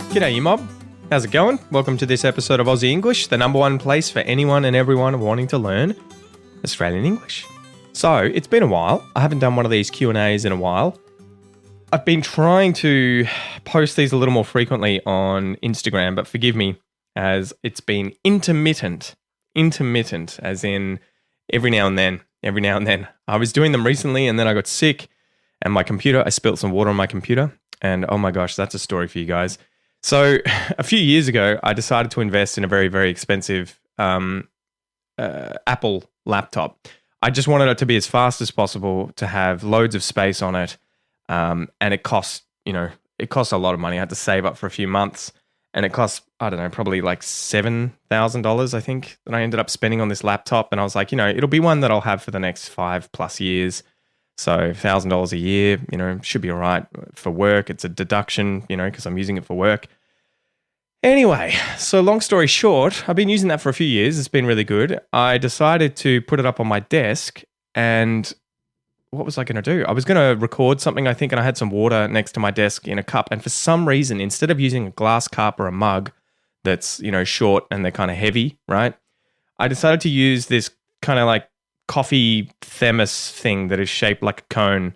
G'day, you mob. How's it going? Welcome to this episode of Aussie English, the number one place for anyone and everyone wanting to learn Australian English. So, it's been a while. I haven't done one of these Q&As in a while. I've been trying to post these a little more frequently on Instagram, but forgive me as it's been intermittent, as in every now and then. I was doing them recently and then I got sick and I spilt some water on my computer and oh my gosh, that's a story for you guys. So a few years ago, I decided to invest in a very, very expensive Apple laptop. I just wanted it to be as fast as possible, to have loads of space on it. And it cost a lot of money. I had to save up for a few months and it cost, I don't know, probably like $7,000, I think, that I ended up spending on this laptop. And I was like, it'll be one that I'll have for the next 5+ years. So $1,000 a year, should be all right for work. It's a deduction, because I'm using it for work. Anyway, so long story short, I've been using that for a few years. It's been really good. I decided to put it up on my desk and what was I going to do? I was going to record something, I think, and I had some water next to my desk in a cup. And for some reason, instead of using a glass cup or a mug that's, short and they're kind of heavy, right? I decided to use this kind of like coffee thermos thing that is shaped like a cone,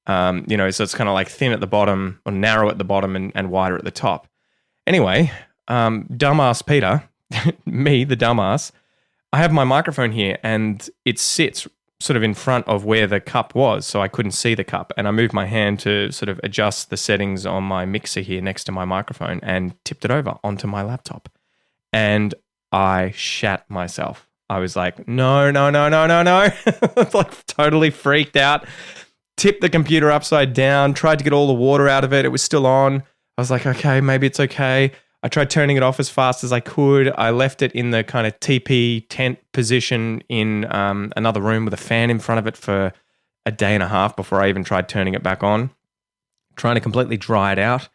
so it's kind of like thin at the bottom or narrow at the bottom and wider at the top. Anyway, dumbass Peter, me, the dumbass, I have my microphone here and it sits sort of in front of where the cup was, so I couldn't see the cup. And I moved my hand to sort of adjust the settings on my mixer here next to my microphone and tipped it over onto my laptop. And I shat myself. I was like, no. Like totally freaked out. Tipped the computer upside down, tried to get all the water out of it. It was still on. I was like, okay, maybe it's okay. I tried turning it off as fast as I could. I left it in the kind of TP tent position in another room with a fan in front of it for a day and a half before I even tried turning it back on, trying to completely dry it out.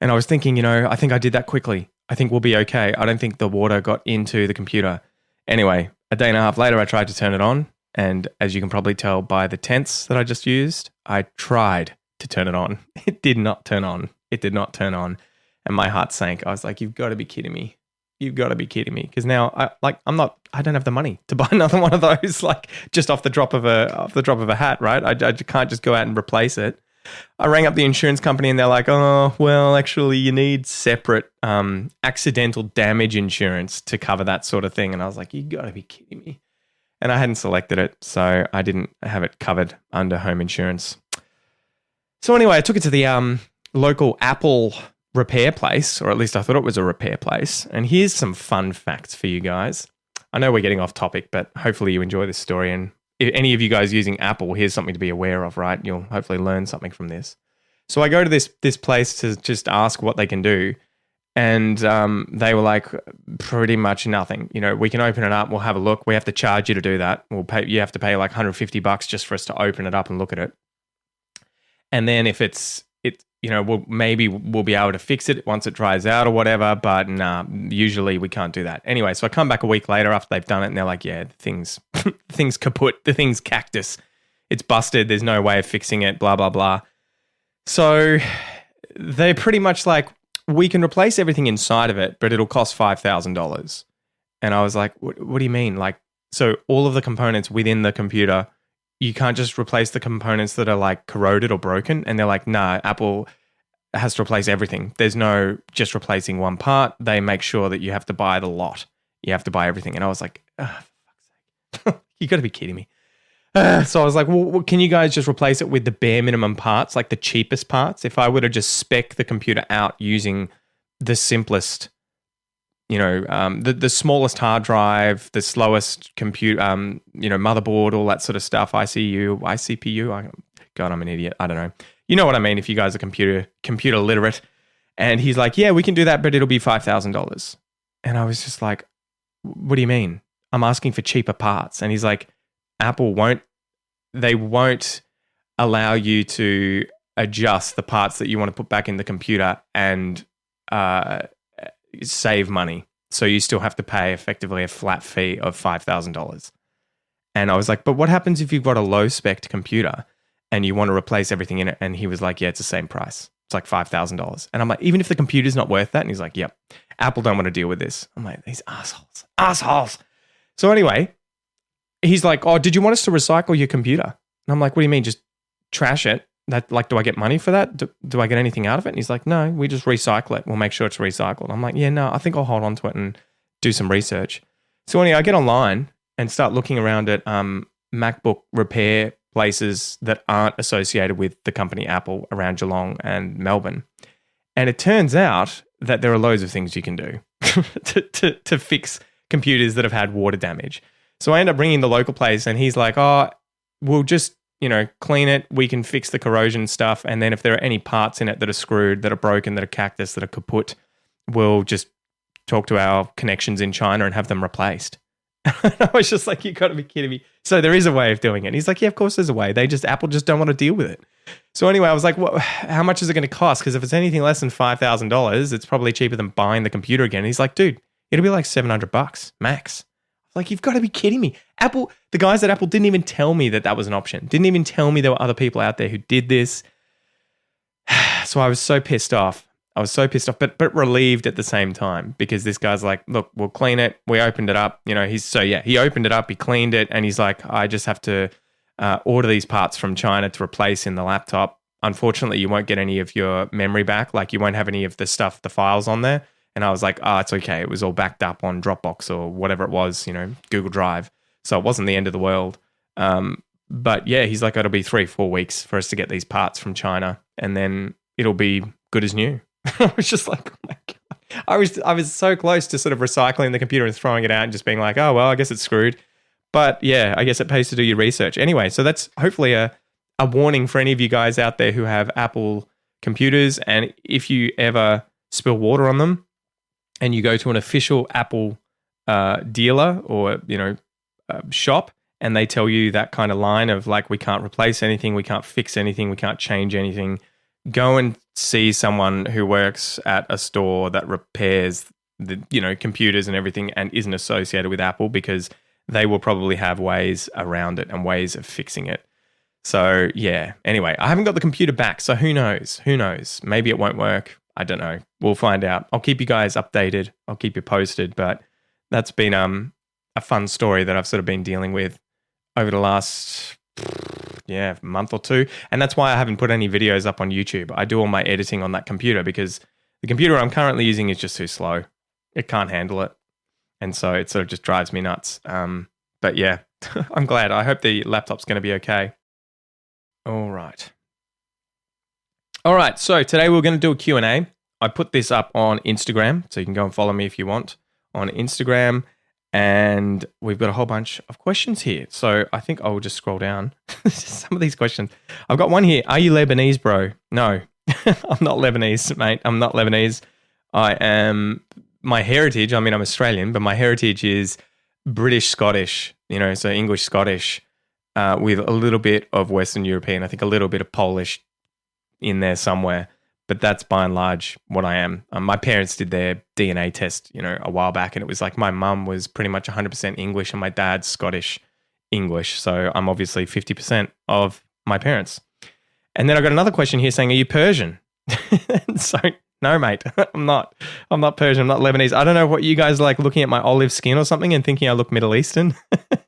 And I was thinking, I think I did that quickly. I think we'll be okay. I don't think the water got into the computer. Anyway, a day and a half later, I tried to turn it on. And as you can probably tell by the tense that I just used, I tried to turn it on. It did not turn on. And my heart sank. I was like, you've got to be kidding me. Because now I don't have the money to buy another one of those, like just off the drop of a hat, right? I can't just go out and replace it. I rang up the insurance company and they're like, oh, well, actually you need separate accidental damage insurance to cover that sort of thing. And I was like, you got to be kidding me. And I hadn't selected it, so I didn't have it covered under home insurance. So anyway, I took it to the local Apple repair place, or at least I thought it was a repair place. And here's some fun facts for you guys. I know we're getting off topic, but hopefully you enjoy this story. And if any of you guys using Apple, here's something to be aware of, right? You'll hopefully learn something from this. So I go to this place to just ask what they can do. And they were like, pretty much nothing. We can open it up. We'll have a look. We have to charge you to do that. You have to pay like $150 just for us to open it up and look at it. And then if we'll be able to fix it once it dries out or whatever. But nah, usually we can't do that. Anyway, so I come back a week later after they've done it and they're like, yeah, the thing's kaput. The thing's cactus. It's busted. There's no way of fixing it, blah, blah, blah. So they're pretty much like, we can replace everything inside of it, but it'll cost $5,000. And I was like, what do you mean? Like, so all of the components within the computer, you can't just replace the components that are like corroded or broken? And they're like, nah, Apple has to replace everything. There's no just replacing one part. They make sure that you have to buy the lot. You have to buy everything. And I was like, oh, for fuck's sake. You got to be kidding me. So I was like, well, can you guys just replace it with the bare minimum parts, like the cheapest parts? If I were to just spec the computer out using the simplest, the smallest hard drive, the slowest compute, motherboard, all that sort of stuff, ICPU. God, I'm an idiot. I don't know. You know what I mean if you guys are computer literate. And he's like, yeah, we can do that, but it'll be $5,000. And I was just like, what do you mean? I'm asking for cheaper parts. And he's like, Apple won't allow you to adjust the parts that you want to put back in the computer and save money. So you still have to pay effectively a flat fee of $5,000. And I was like, but what happens if you've got a low spec computer and you want to replace everything in it? And he was like, yeah, it's the same price. It's like $5,000. And I'm like, even if the computer's not worth that? And he's like, yep, Apple don't want to deal with this. I'm like, these assholes. So anyway, he's like, oh, did you want us to recycle your computer? And I'm like, what do you mean? Just trash it? That, like, do I get money for that? Do I get anything out of it? And he's like, no, we just recycle it. We'll make sure it's recycled. I'm like, yeah, no, I think I'll hold on to it and do some research. So anyway, I get online and start looking around at MacBook repair places that aren't associated with the company Apple around Geelong and Melbourne. And it turns out that there are loads of things you can do to fix computers that have had water damage. So I end up ringing the local place and he's like, oh, we'll just, clean it. We can fix the corrosion stuff. And then if there are any parts in it that are screwed, that are broken, that are cactus, that are kaput, we'll just talk to our connections in China and have them replaced. I was just like, you got to be kidding me. So there is a way of doing it. And he's like, yeah, of course there's a way. Apple just don't want to deal with it. So anyway, I was like, well, how much is it going to cost? Because if it's anything less than $5,000, it's probably cheaper than buying the computer again. And he's like, dude, it'll be like $700 max. Like, you've got to be kidding me. Apple, the guys at Apple didn't even tell me that was an option. Didn't even tell me there were other people out there who did this. So I was so pissed off. But relieved at the same time because this guy's like, look, we'll clean it. We opened it up. He opened it up, he cleaned it, and he's like, I just have to order these parts from China to replace in the laptop. Unfortunately, you won't get any of your memory back. Like, you won't have any of the files on there. And I was like, it's okay. It was all backed up on Dropbox or whatever it was, Google Drive. So it wasn't the end of the world. But yeah, he's like, it'll be 3-4 weeks for us to get these parts from China and then it'll be good as new. I was just like, oh my God. I was so close to sort of recycling the computer and throwing it out and just being like, oh, well, I guess it's screwed. But yeah, I guess it pays to do your research. Anyway, so that's hopefully a warning for any of you guys out there who have Apple computers. And if you ever spill water on them, and you go to an official Apple dealer or, shop, and they tell you that kind of line of like, we can't replace anything, we can't fix anything, we can't change anything, go and see someone who works at a store that repairs the, computers and everything and isn't associated with Apple, because they will probably have ways around it and ways of fixing it. So yeah, anyway, I haven't got the computer back, so who knows? Maybe it won't work. I don't know. We'll find out. I'll keep you guys updated. I'll keep you posted. But that's been a fun story that I've sort of been dealing with over the last month or two. And that's why I haven't put any videos up on YouTube. I do all my editing on that computer because the computer I'm currently using is just too slow. It can't handle it. And so it sort of just drives me nuts. But yeah, I'm glad. I hope the laptop's going to be okay. All right. So today we're going to do a Q&A. I put this up on Instagram, so you can go and follow me if you want on Instagram. And we've got a whole bunch of questions here. So I think I will just scroll down some of these questions. I've got one here. Are you Lebanese, bro? No, I'm not Lebanese, mate. I'm not Lebanese. My heritage, I'm Australian, but my heritage is British Scottish, so English Scottish with a little bit of Western European, I think a little bit of Polish in there somewhere, but that's by and large what I am. My parents did their DNA test, a while back, and it was like my mum was pretty much 100% English and my dad's Scottish English. So I'm obviously 50% of my parents. And then I got another question here saying, are you Persian? So no, mate, I'm not Persian. I'm not Lebanese. I don't know what you guys like looking at my olive skin or something and thinking I look Middle Eastern.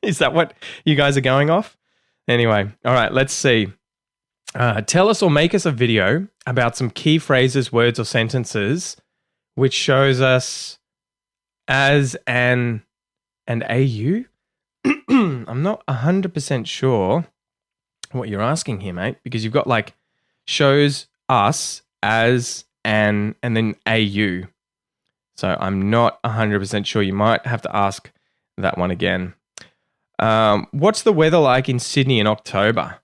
Is that what you guys are going off? Anyway, all right, let's see. Tell us or make us a video about some key phrases, words, or sentences which shows us as an AU. I'm not 100% sure what you're asking here, mate, because you've got like shows us as an and then AU. So I'm not 100% sure. You might have to ask that one again. What's the weather like in Sydney in October?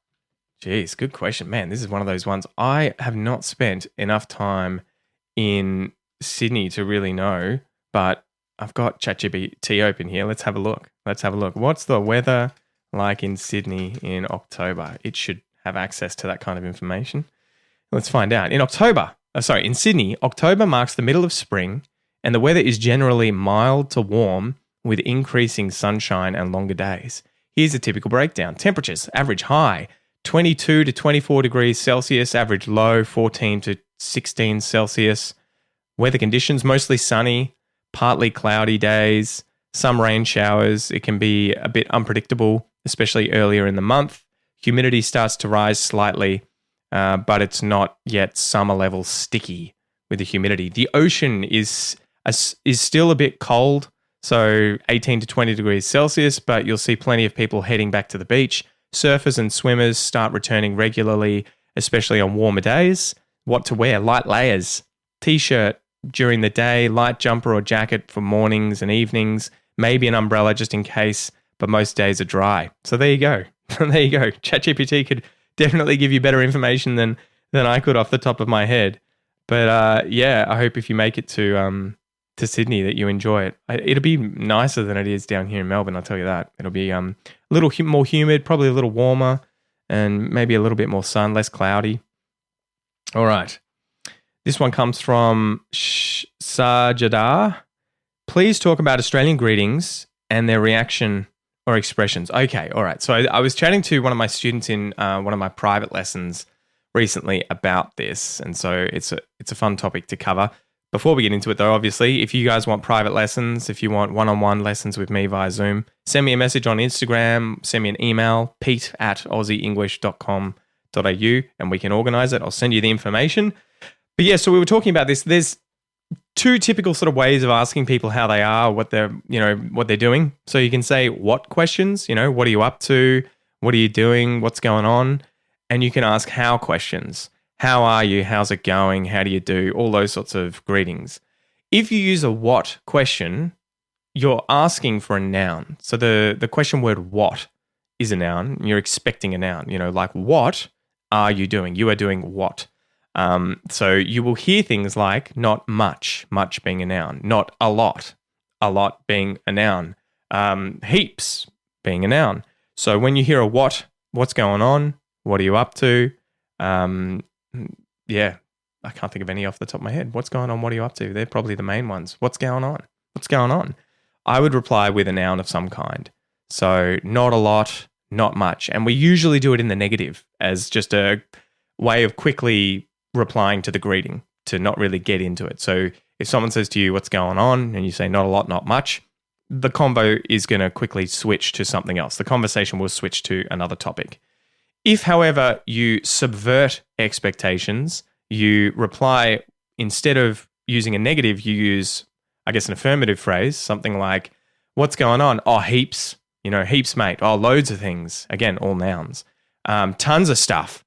Jeez, good question. Man, this is one of those ones. I have not spent enough time in Sydney to really know, but I've got ChatGPT open here. Let's have a look. What's the weather like in Sydney in October? It should have access to that kind of information. Let's find out. In Sydney, October marks the middle of spring and the weather is generally mild to warm with increasing sunshine and longer days. Here's a typical breakdown. Temperatures, average high, 22 to 24 degrees Celsius, average low, 14 to 16 Celsius. Weather conditions, mostly sunny, partly cloudy days, some rain showers. It can be a bit unpredictable, especially earlier in the month. Humidity starts to rise slightly, but it's not yet summer level sticky with the humidity. The ocean is still a bit cold, so 18 to 20 degrees Celsius, but you'll see plenty of people heading back to the beach. Surfers and swimmers start returning regularly, especially on warmer days. What to wear? Light layers. T-shirt during the day, light jumper or jacket for mornings and evenings, maybe an umbrella just in case, but most days are dry. So there you go. There you go. ChatGPT could definitely give you better information than I could off the top of my head. But yeah, I hope if you make it to Sydney that you enjoy it. It'll be nicer than it is down here in Melbourne, I'll tell you that. It'll be a little more humid, probably a little warmer, and maybe a little bit more sun, less cloudy. All right. This one comes from Sajadar. Please talk about Australian greetings and their reaction or expressions. Okay, all right. So I was chatting to one of my students in one of my private lessons recently about this, and so it's a fun topic to cover. Before we get into it though, obviously, if you guys want private lessons, if you want one-on-one lessons with me via Zoom, send me a message on Instagram, send me an email, pete@aussieenglish.com.au, and we can organize it. I'll send you the information. But yeah, so we were talking about this. There's two typical sort of ways of asking people how they are, what they're doing. So you can say what questions, what are you up to? What are you doing? What's going on? And you can ask how questions. How are you? How's it going? How do you do? All those sorts of greetings. If you use a what question, you're asking for a noun. So the question word what is a noun. You're expecting a noun, like what are you doing? You are doing what? So you will hear things like not much being a noun, not a lot being a noun, heaps being a noun. So when you hear a what's going on? What are you up to? Yeah, I can't think of any off the top of my head. What's going on? What are you up to? They're probably the main ones. What's going on? What's going on? I would reply with a noun of some kind. So not a lot, not much. And we usually do it in the negative as just a way of quickly replying to the greeting to not really get into it. So if someone says to you, what's going on? And you say not a lot, not much, the convo is going to quickly switch to something else. The conversation will switch to another topic. If, however, you subvert expectations, you reply, instead of using a negative, you use, I guess, an affirmative phrase, something like, what's going on? Oh, heaps, heaps, mate. Oh, loads of things. Again, all nouns. Tons of stuff.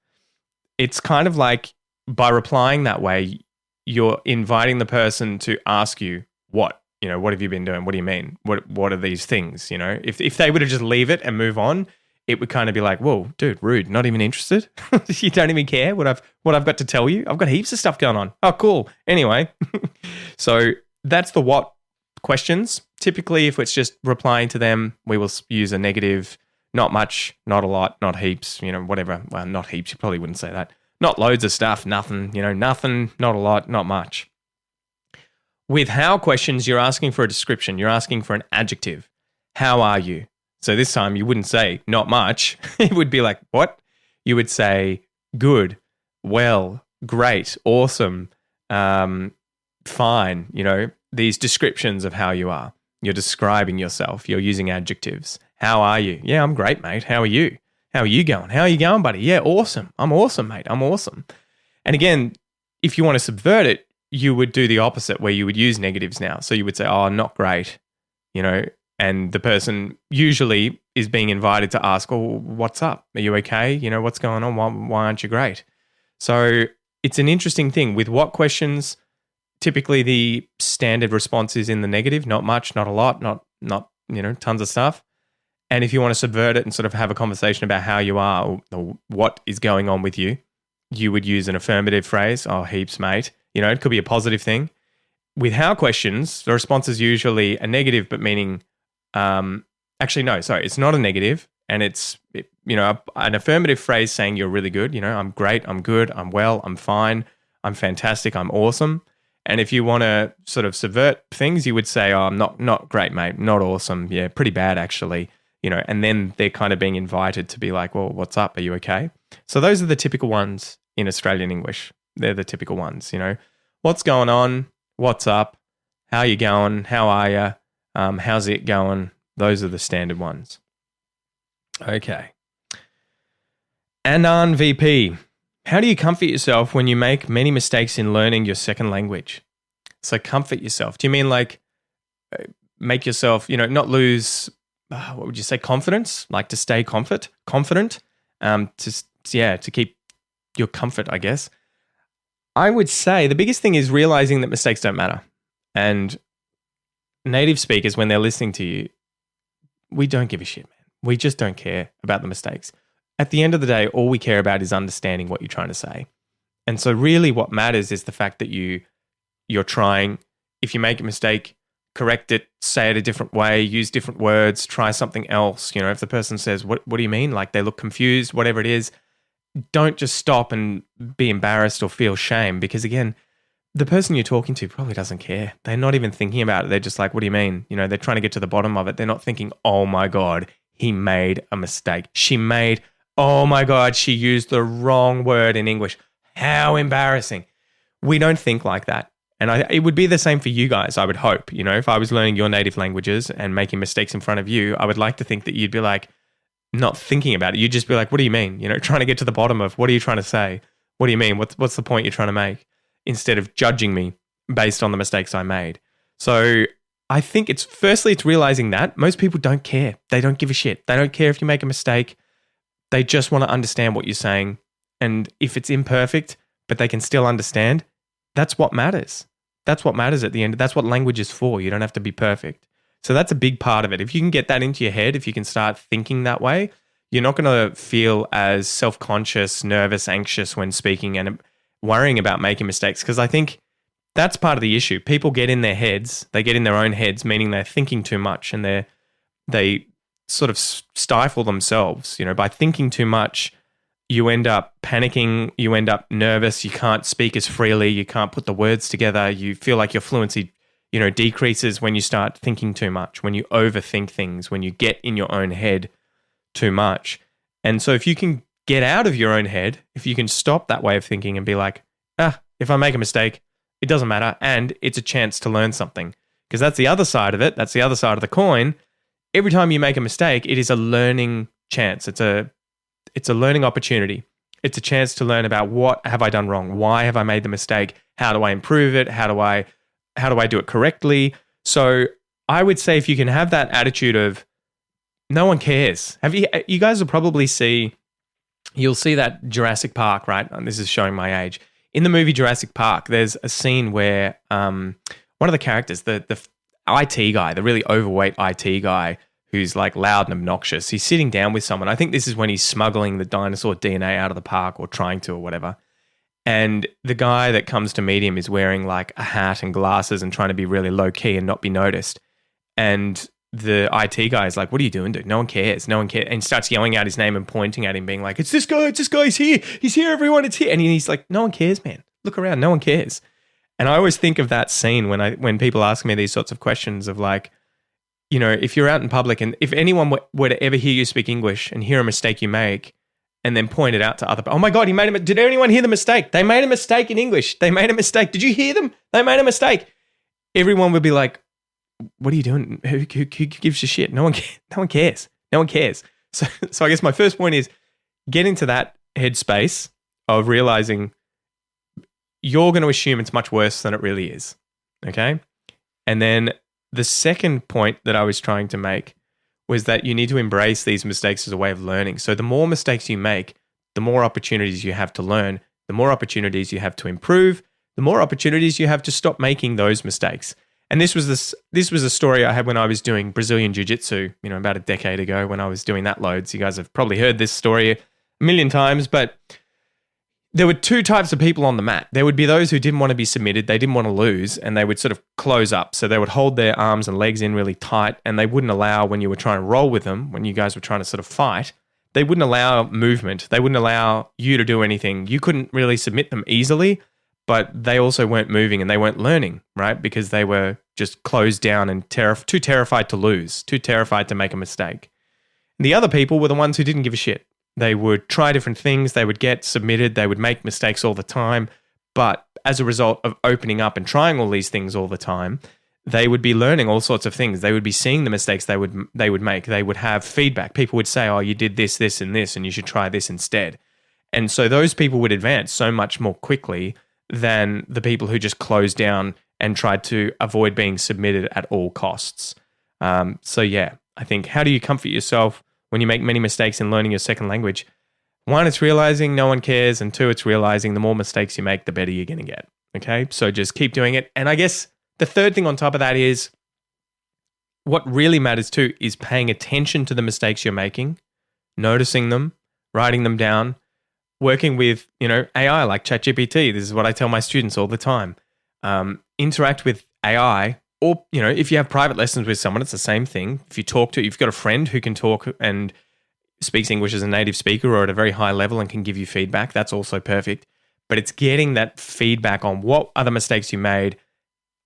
It's kind of like by replying that way, you're inviting the person to ask you, what? What have you been doing? What do you mean? What are these things? If they were to just leave it and move on, it would kind of be like, whoa, dude, rude, not even interested. You don't even care what I've got to tell you. I've got heaps of stuff going on. Oh, cool. Anyway, so that's the what questions. Typically, if it's just replying to them, we will use a negative, not much, not a lot, not heaps, whatever. Well, not heaps, you probably wouldn't say that. Not loads of stuff, nothing, nothing, not a lot, not much. With how questions, you're asking for a description. You're asking for an adjective. How are you? So this time you wouldn't say not much. It would be like, what? You would say good, well, great, awesome, fine. These descriptions of how you are. You're describing yourself. You're using adjectives. How are you? Yeah, I'm great, mate. How are you? How are you going? How are you going, buddy? Yeah, awesome. I'm awesome, mate. I'm awesome. And again, if you want to subvert it, you would do the opposite where you would use negatives now. So you would say, oh, not great, and the person usually is being invited to ask, oh, what's up? Are you okay? What's going on? Why aren't you great? So it's an interesting thing. With what questions, typically the standard response is in the negative, not much, not a lot, not tons of stuff. And if you want to subvert it and sort of have a conversation about how you are or what is going on with you, you would use an affirmative phrase, oh, heaps, mate. It could be a positive thing. With how questions, the response is usually a negative, but meaning, it's not a negative. And it's, an affirmative phrase saying you're really good. I'm great, I'm good, I'm well, I'm fine, I'm fantastic, I'm awesome. And if you want to sort of subvert things, you would say, oh, I'm not great, mate, not awesome. Yeah, pretty bad, actually. And then they're kind of being invited to be like, well, what's up? Are you okay? So those are the typical ones in Australian English. They're the typical ones, What's going on? What's up? How you going? How are you? How's it going? Those are the standard ones. Okay. Anan VP. How do you comfort yourself when you make many mistakes in learning your second language? So comfort yourself. Do you mean like make yourself, not lose, what would you say, confidence? Like to stay confident? To keep your comfort, I guess. I would say the biggest thing is realizing that mistakes don't matter. And native speakers, when they're listening to you, we don't give a shit, man. We just don't care about the mistakes. At the end of the day, all we care about is understanding what you're trying to say. And so really what matters is the fact that you're trying. If you make a mistake, correct it, say it a different way, use different words, try something else. If the person says, what do you mean? Like they look confused, whatever it is, don't just stop and be embarrassed or feel shame, because again, the person you're talking to probably doesn't care. They're not even thinking about it. They're just like, what do you mean? They're trying to get to the bottom of it. They're not thinking, oh my God, he made a mistake. Oh my God, she used the wrong word in English. How embarrassing. We don't think like that. And it would be the same for you guys, I would hope. If I was learning your native languages and making mistakes in front of you, I would like to think that you'd be like, not thinking about it. You'd just be like, what do you mean? Trying to get to the bottom of, what are you trying to say? What do you mean? What's the point you're trying to make? Instead of judging me based on the mistakes I made. So I think it's realizing that most people don't care. They don't give a shit. They don't care if you make a mistake. They just want to understand what you're saying. And if it's imperfect, but they can still understand, that's what matters. That's what matters at the end. That's what language is for. You don't have to be perfect. So that's a big part of it. If you can get that into your head, if you can start thinking that way, you're not going to feel as self-conscious, nervous, anxious when speaking and worrying about making mistakes. Because I think that's part of the issue. People get in their heads, they get in their own heads, meaning they're thinking too much and they sort of stifle themselves. By thinking too much, you end up panicking, you end up nervous, you can't speak as freely, you can't put the words together, you feel like your fluency decreases when you start thinking too much, when you overthink things, when you get in your own head too much. And so if you can get out of your own head, if you can stop that way of thinking and be like, if I make a mistake, it doesn't matter, and it's a chance to learn something. Because that's the other side of it, that's the other side of the coin. Every time you make a mistake, it is a learning chance. It's a learning opportunity. It's a chance to learn about what have I done wrong? Why have I made the mistake? How do I improve it? How do I do it correctly? So I would say if you can have that attitude of no one cares. You guys will probably you'll see that Jurassic Park, right? And this is showing my age. In the movie Jurassic Park, there's a scene where one of the characters, the IT guy, the really overweight IT guy who's like loud and obnoxious, he's sitting down with someone. I think this is when he's smuggling the dinosaur DNA out of the park or trying to or whatever. And the guy that comes to meet him is wearing like a hat and glasses and trying to be really low key and not be noticed. And the IT guy is like, what are you doing, dude? No one cares. No one cares. And starts yelling out his name and pointing at him, being like, it's this guy, he's here. He's here, everyone, it's here. And he's like, no one cares, man. Look around, no one cares. And I always think of that scene when people ask me these sorts of questions of like, if you're out in public and if anyone were to ever hear you speak English and hear a mistake you make and then point it out to other people, oh my God, did anyone hear the mistake? They made a mistake in English. They made a mistake. Did you hear them? They made a mistake. Everyone would be like, what are you doing? Who gives a shit? No one cares. No one cares. So I guess my first point is get into that headspace of realizing you're going to assume it's much worse than it really is. Okay? And then the second point that I was trying to make was that you need to embrace these mistakes as a way of learning. So the more mistakes you make, the more opportunities you have to learn, the more opportunities you have to improve, the more opportunities you have to stop making those mistakes. And this was a story I had when I was doing Brazilian Jiu-Jitsu, about a decade ago when I was doing that loads. You guys have probably heard this story a million times, but there were two types of people on the mat. There would be those who didn't want to be submitted, they didn't want to lose, and they would sort of close up. So they would hold their arms and legs in really tight, and they wouldn't allow, when you were trying to roll with them, when you guys were trying to sort of fight, they wouldn't allow movement. They wouldn't allow you to do anything. You couldn't really submit them easily, but they also weren't moving and they weren't learning, right? Because they were just closed down and too terrified to lose, too terrified to make a mistake. The other people were the ones who didn't give a shit. They would try different things. They would get submitted. They would make mistakes all the time, But as a result of opening up and trying all these things all the time, they would be learning all sorts of things. They would be seeing the mistakes they would make. They would have feedback. People would say, "Oh, you did this, this, and this, and you should try this instead." And so those people would advance so much more quickly than the people who just closed down and tried to avoid being submitted at all costs. So yeah, I think, how do you comfort yourself when you make many mistakes in learning your second language? One, it's realizing no one cares. And two, it's realizing the more mistakes you make, the better you're going to get. Okay, so just keep doing it. And I guess the third thing on top of that is, what really matters too is paying attention to the mistakes you're making, noticing them, writing them down, working with, AI like ChatGPT. This is what I tell my students all the time. Interact with AI, or, if you have private lessons with someone, it's the same thing. If you've got a friend who can talk and speaks English as a native speaker or at a very high level and can give you feedback, that's also perfect. But it's getting that feedback on what are the mistakes you made,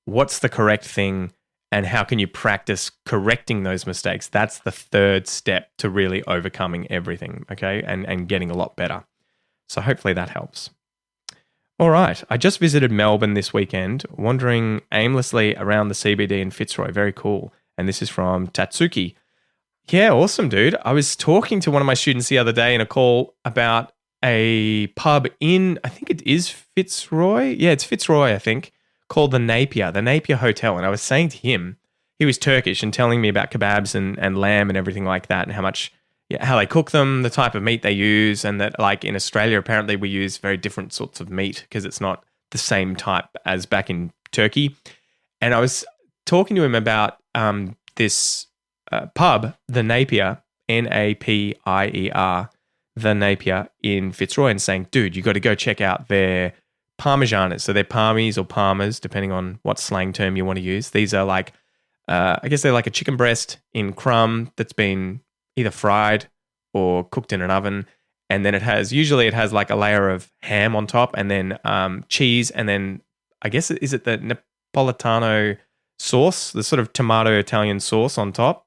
what's the correct thing, and how can you practice correcting those mistakes. That's the third step to really overcoming everything, okay, and getting a lot better. So hopefully that helps. All right, I just visited Melbourne this weekend, wandering aimlessly around the CBD in Fitzroy. Very cool. And this is from Tatsuki. Yeah, awesome, dude. I was talking to one of my students the other day in a call about a pub in, I think it is Fitzroy. Yeah, it's Fitzroy, I think, called the Napier Hotel. And I was saying to him, he was Turkish and telling me about kebabs and lamb and everything like that, and how they cook them, the type of meat they use, and that, like, in Australia, apparently we use very different sorts of meat because it's not the same type as back in Turkey. And I was talking to him about this pub, the Napier, Napier, the Napier in Fitzroy, and saying, dude, you got to go check out their parmesanas. So they're parmies or parmas, depending on what slang term you want to use. These are like, I guess they're like a chicken breast in crumb that's been either fried or cooked in an oven. And then it has like a layer of ham on top, and then cheese, and then I guess, is it the Napolitano sauce, the sort of tomato Italian sauce on top?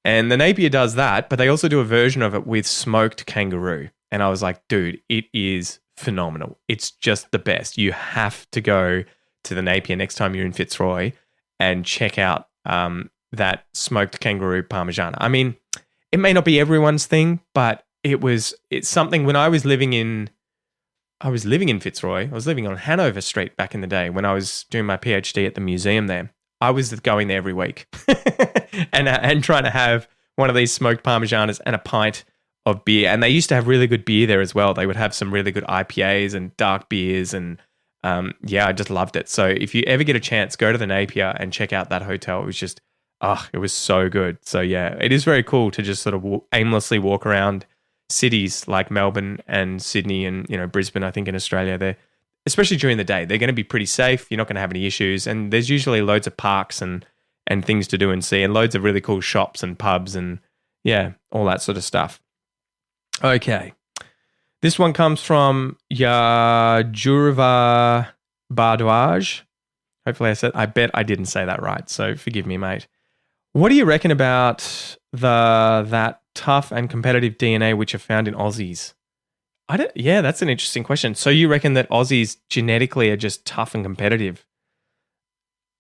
And the Napier does that, but they also do a version of it with smoked kangaroo. And I was like, dude, it is phenomenal. It's just the best. You have to go to the Napier next time you're in Fitzroy and check out that smoked kangaroo parmesan. I mean, it may not be everyone's thing, but it's something. When I was living in Fitzroy, I was living on Hanover Street back in the day when I was doing my PhD at the museum there. I was going there every week and trying to have one of these smoked parmesanas and a pint of beer. And they used to have really good beer there as well. They would have some really good IPAs and dark beers. And I just loved it. So if you ever get a chance, go to the Napier and check out that hotel. It was just, it was so good. So yeah, it is very cool to just sort of aimlessly walk around cities like Melbourne and Sydney and, Brisbane, I think, in Australia. They're, especially during the day, they're going to be pretty safe. You're not going to have any issues. And there's usually loads of parks and things to do and see, and loads of really cool shops and pubs and, all that sort of stuff. Okay. This one comes from Yajurva Bardwaj. Hopefully I bet I didn't say that right, so forgive me, mate. What do you reckon about that tough and competitive DNA which are found in Aussies? That's an interesting question. So you reckon that Aussies genetically are just tough and competitive?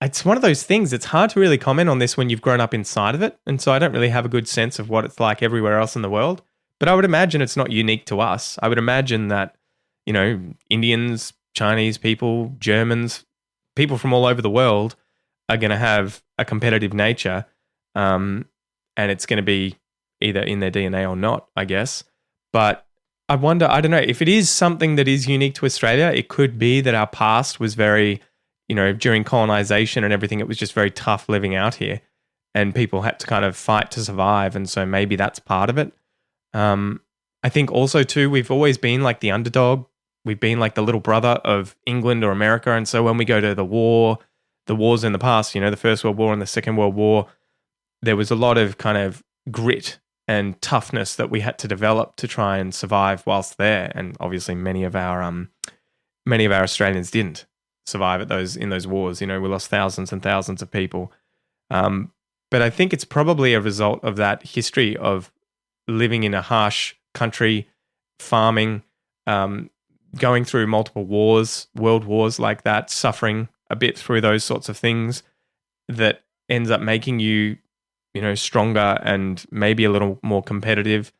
It's one of those things. It's hard to really comment on this when you've grown up inside of it. And so I don't really have a good sense of what it's like everywhere else in the world. But I would imagine it's not unique to us. I would imagine that, Indians, Chinese people, Germans, people from all over the world are going to have a competitive nature. And it's going to be either in their DNA or not, I guess. But I wonder, I don't know, if it is something that is unique to Australia, it could be that our past was very, during colonization and everything, it was just very tough living out here and people had to kind of fight to survive. And so maybe that's part of it. I think also too, we've always been like the underdog. We've been like the little brother of England or America. And so when we go to the wars in the past, the First World War and the Second World War, there was a lot of kind of grit and toughness that we had to develop to try and survive whilst there. And obviously many of our Australians didn't survive in those wars. We lost thousands and thousands of people. But I think it's probably a result of that history of living in a harsh country, farming, going through multiple wars, world wars like that, suffering a bit through those sorts of things that ends up making you, stronger and maybe a little more competitive.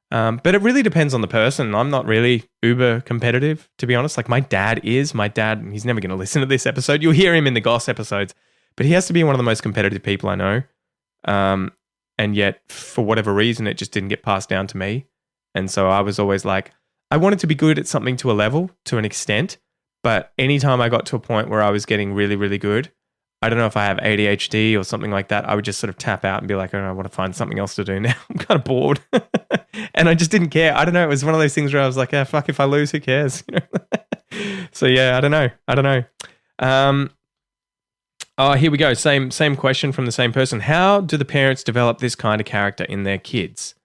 But it really depends on the person. I'm not really uber competitive, to be honest. Like my dad is. My dad, he's never going to listen to this episode. You'll hear him in the Goss episodes, but he has to be one of the most competitive people I know. And yet, for whatever reason, it just didn't get passed down to me. And so I was always like, I wanted to be good at something to a level, to an extent. But anytime I got to a point where I was getting really, really good, I don't know if I have ADHD or something like that, I would just sort of tap out and be like, oh, I want to find something else to do now. I'm kind of bored. And I just didn't care. I don't know. It was one of those things where I was like, fuck, if I lose, who cares? So yeah, I don't know. Here we go. Same question from the same person. How do the parents develop this kind of character in their kids?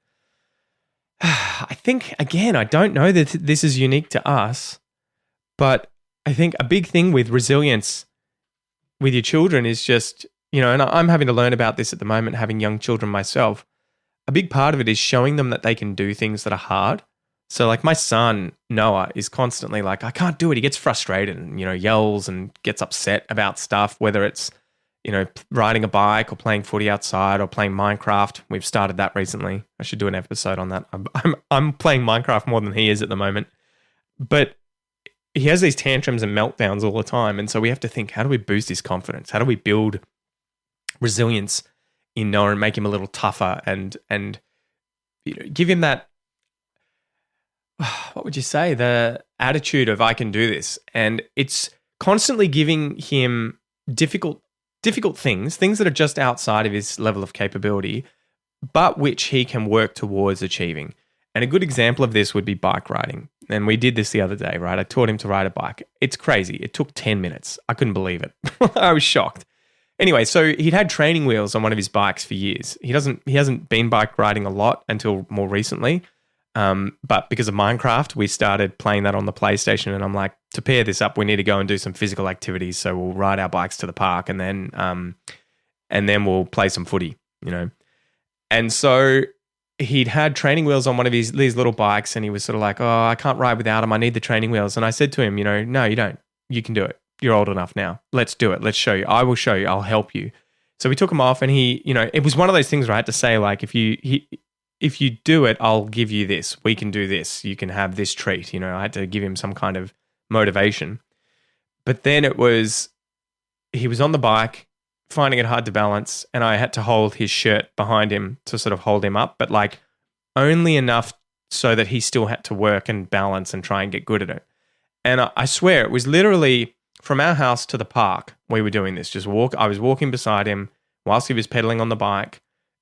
I think, again, I don't know that this is unique to us, but I think a big thing with resilience with your children is just, and I'm having to learn about this at the moment, having young children myself. A big part of it is showing them that they can do things that are hard. So like my son, Noah, is constantly like, I can't do it. He gets frustrated and, yells and gets upset about stuff, whether it's, riding a bike or playing footy outside or playing Minecraft. We've started that recently. I should do an episode on that. I'm playing Minecraft more than he is at the moment. But he has these tantrums and meltdowns all the time. And so we have to think, how do we boost his confidence? How do we build resilience in Noah and make him a little tougher and give him that, what would you say, the attitude of I can do this. And it's constantly giving him difficult things that are just outside of his level of capability, but which he can work towards achieving. And a good example of this would be bike riding. And we did this the other day, right? I taught him to ride a bike. It's crazy. It took 10 minutes. I couldn't believe it. I was shocked. Anyway, so he'd had training wheels on one of his bikes for years. He hasn't been bike riding a lot until more recently. But because of Minecraft, we started playing that on the PlayStation, and I'm like, to pair this up, we need to go and do some physical activities. So we'll ride our bikes to the park, and then we'll play some footy, And so he'd had training wheels on one of these little bikes, and he was sort of like, oh, I can't ride without them. I need the training wheels. And I said to him, no, you don't. You can do it. You're old enough now. Let's do it. Let's show you. I will show you. I'll help you. So we took him off, and he, it was one of those things where I had to say, like, if you do it, I'll give you this. We can do this. You can have this treat. I had to give him some kind of motivation. But then he was on the bike, finding it hard to balance, and I had to hold his shirt behind him to sort of hold him up, but like only enough so that he still had to work and balance and try and get good at it. And I swear it was literally from our house to the park. We were doing this, I was walking beside him whilst he was pedaling on the bike,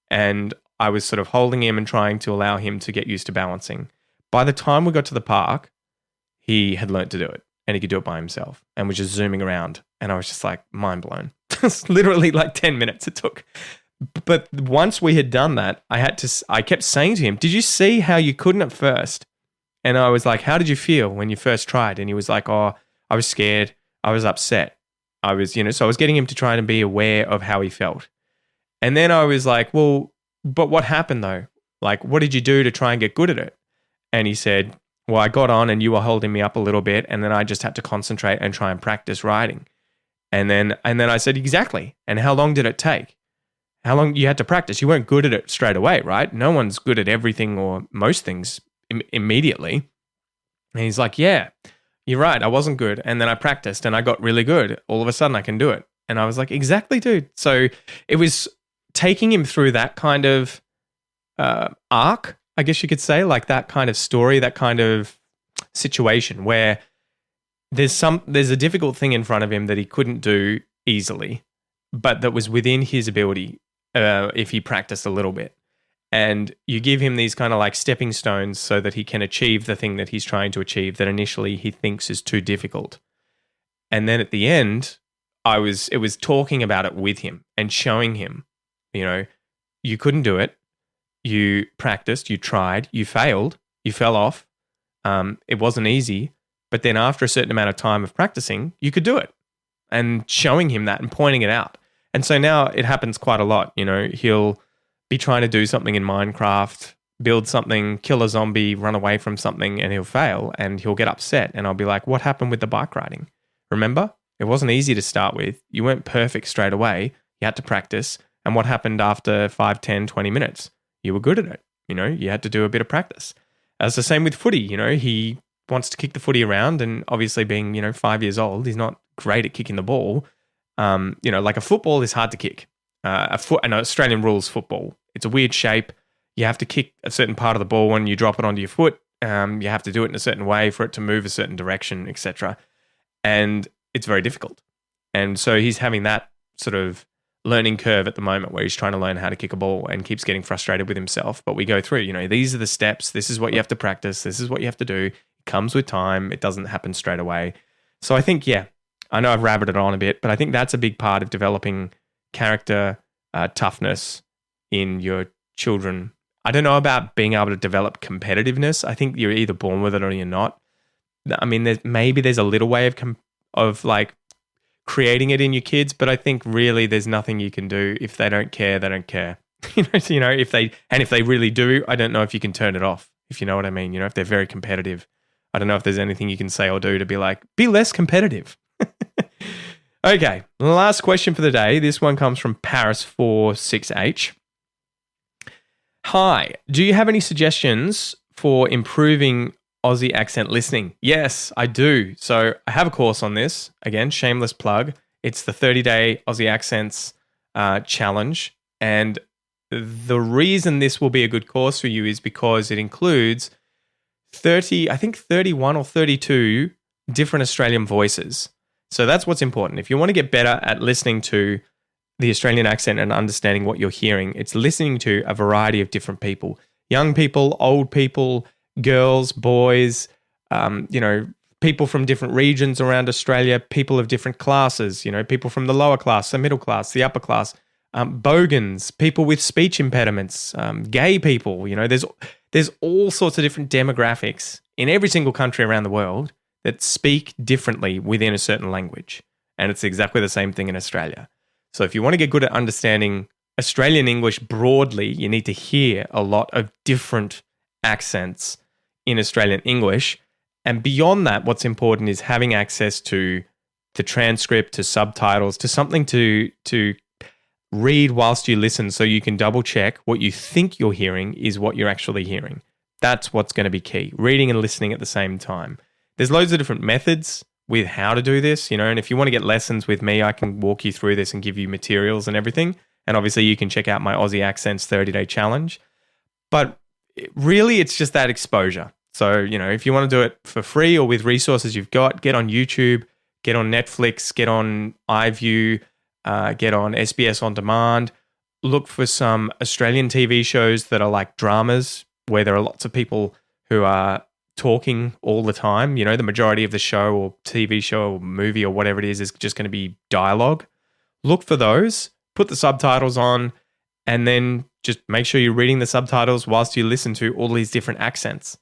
and I was sort of holding him and trying to allow him to get used to balancing. By the time we got to the park, he had learnt to do it, and he could do it by himself and was just zooming around. And I was just like mind blown. It's literally like 10 minutes it took. But once we had done that, I kept saying to him, did you see how you couldn't at first? And I was like, how did you feel when you first tried? And he was like, oh, I was scared. I was upset. I was, so I was getting him to try and be aware of how he felt. And then I was like, well, but what happened though? Like, what did you do to try and get good at it? And he said, well, I got on and you were holding me up a little bit, and then I just had to concentrate and try and practice riding. And then I said, exactly. And how long did it take? How long you had to practice? You weren't good at it straight away, right? No one's good at everything or most things immediately. And he's like, yeah, you're right. I wasn't good. And then I practiced and I got really good. All of a sudden I can do it. And I was like, exactly, dude. So it was taking him through that kind of arc, I guess you could say, like that kind of story, that kind of situation where there's a difficult thing in front of him that he couldn't do easily, but that was within his ability if he practiced a little bit. And you give him these kind of like stepping stones so that he can achieve the thing that he's trying to achieve that initially he thinks is too difficult. And then at the end, it was talking about it with him and showing him, you couldn't do it. You practiced, you tried, you failed, you fell off. It wasn't easy. But then after a certain amount of time of practicing, you could do it, and showing him that and pointing it out. And so now it happens quite a lot. He'll be trying to do something in Minecraft build something, kill a zombie, run away from something, and he'll fail and he'll get upset. And I'll be like, what happened with the bike riding? Remember? It wasn't easy to start with. You weren't perfect straight away. You had to practice. And what happened after 5, 10, 20 minutes? You were good at it. You had to do a bit of practice. It's the same with footy. He wants to kick the footy around, and obviously being, 5 years old, he's not great at kicking the ball. Like a football is hard to kick. An Australian rules football. It's a weird shape. You have to kick a certain part of the ball when you drop it onto your foot. You have to do it in a certain way for it to move a certain direction, etc. And it's very difficult. And so he's having that sort of learning curve at the moment where he's trying to learn how to kick a ball and keeps getting frustrated with himself. But we go through, these are the steps. This is what you have to practice. This is what you have to do. It comes with time. It doesn't happen straight away. So I think, I know I've rabbited on a bit, but I think that's a big part of developing character, toughness in your children. I don't know about being able to develop competitiveness. I think you're either born with it or you're not. I mean, there's a little way of like creating it in your kids, but I think really there's nothing you can do. If they don't care, they don't care. If they really do, I don't know if you can turn it off, if you know what I mean. If they're very competitive, I don't know if there's anything you can say or do to be like, be less competitive. Okay, last question for the day. This one comes from Paris46H. Hi, do you have any suggestions for improving Aussie accent listening? Yes, I do. So I have a course on this. Again, shameless plug. It's the 30-day Aussie Accents challenge. And the reason this will be a good course for you is because it includes 31 or 32 different Australian voices. So that's what's important. If you want to get better at listening to the Australian accent and understanding what you're hearing, it's listening to a variety of different people. Young people, old people, girls, boys, people from different regions around Australia, people of different classes, people from the lower class, the middle class, the upper class, bogans, people with speech impediments, gay people, there's all sorts of different demographics in every single country around the world that speak differently within a certain language. And it's exactly the same thing in Australia. So if you want to get good at understanding Australian English broadly, you need to hear a lot of different accents in Australian English. And beyond that, what's important is having access to the transcript, to subtitles, to something to read whilst you listen so you can double check what you think you're hearing is what you're actually hearing. That's what's going to be key, reading and listening at the same time. There's loads of different methods with how to do this, and if you want to get lessons with me, I can walk you through this and give you materials and everything. And obviously you can check out my Aussie Accents 30-day challenge. But really, it's just that exposure. So, if you want to do it for free or with resources you've got, get on YouTube, get on Netflix, get on iView, get on SBS On Demand. Look for some Australian TV shows that are like dramas where there are lots of people who are talking all the time. The majority of the show or TV show or movie or whatever it is just going to be dialogue. Look for those, put the subtitles on, and then just make sure you're reading the subtitles whilst you listen to all these different accents.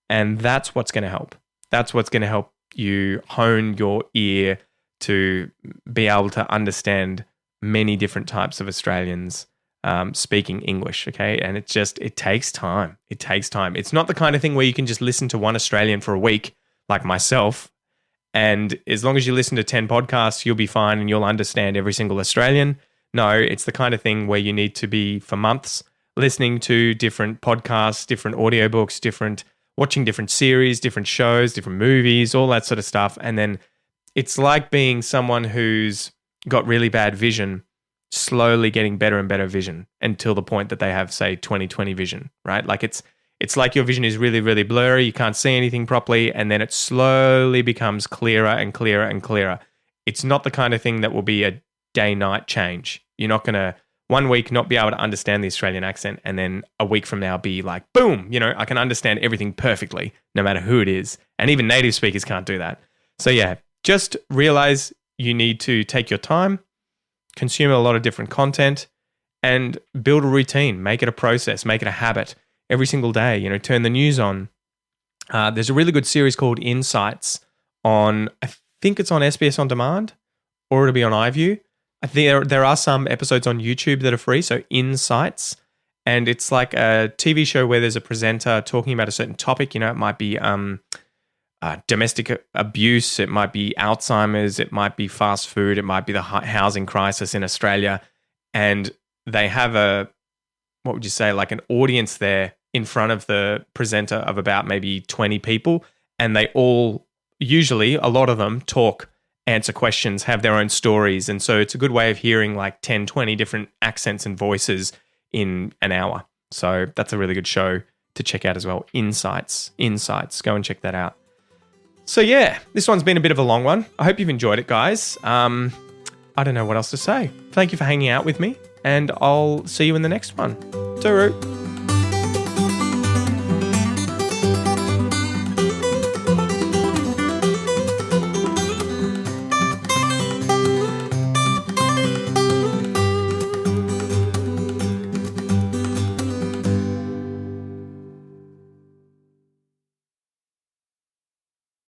And that's what's going to help. That's what's going to help you hone your ear to be able to understand many different types of Australians speaking English, okay? And it takes time. It takes time. It's not the kind of thing where you can just listen to one Australian for a week, like myself, and as long as you listen to 10 podcasts, you'll be fine and you'll understand every single Australian. No, it's the kind of thing where you need to be for months listening to different podcasts, different audiobooks, watching different series, different shows, different movies, all that sort of stuff. And then it's like being someone who's got really bad vision, slowly getting better and better vision until the point that they have, say, 20/20 vision, right? Like it's like your vision is really, really blurry. You can't see anything properly. And then it slowly becomes clearer and clearer and clearer. It's not the kind of thing that will be a day-night change. You're not going to 1 week not be able to understand the Australian accent and then a week from now be like, boom, I can understand everything perfectly, no matter who it is. And even native speakers can't do that. So yeah, just realize you need to take your time, consume a lot of different content, and build a routine. Make it a process. Make it a habit every single day. Turn the news on. There's a really good series called Insights on, I think it's on SBS On Demand, or it'll be on iView. I think there are some episodes on YouTube that are free, so Insights. And it's like a TV show where there's a presenter talking about a certain topic. You know, it might be domestic abuse, it might be Alzheimer's, it might be fast food, it might be the housing crisis in Australia. And they have what would you say, like an audience there in front of the presenter of about maybe 20 people. And they all, usually a lot of them talk, answer questions, have their own stories. And so it's a good way of hearing like 10, 20 different accents and voices in an hour. So that's a really good show to check out as well. Insights. Go and check that out. So yeah, this one's been a bit of a long one. I hope you've enjoyed it, guys. I don't know what else to say. Thank you for hanging out with me, and I'll see you in the next one. Tooroo.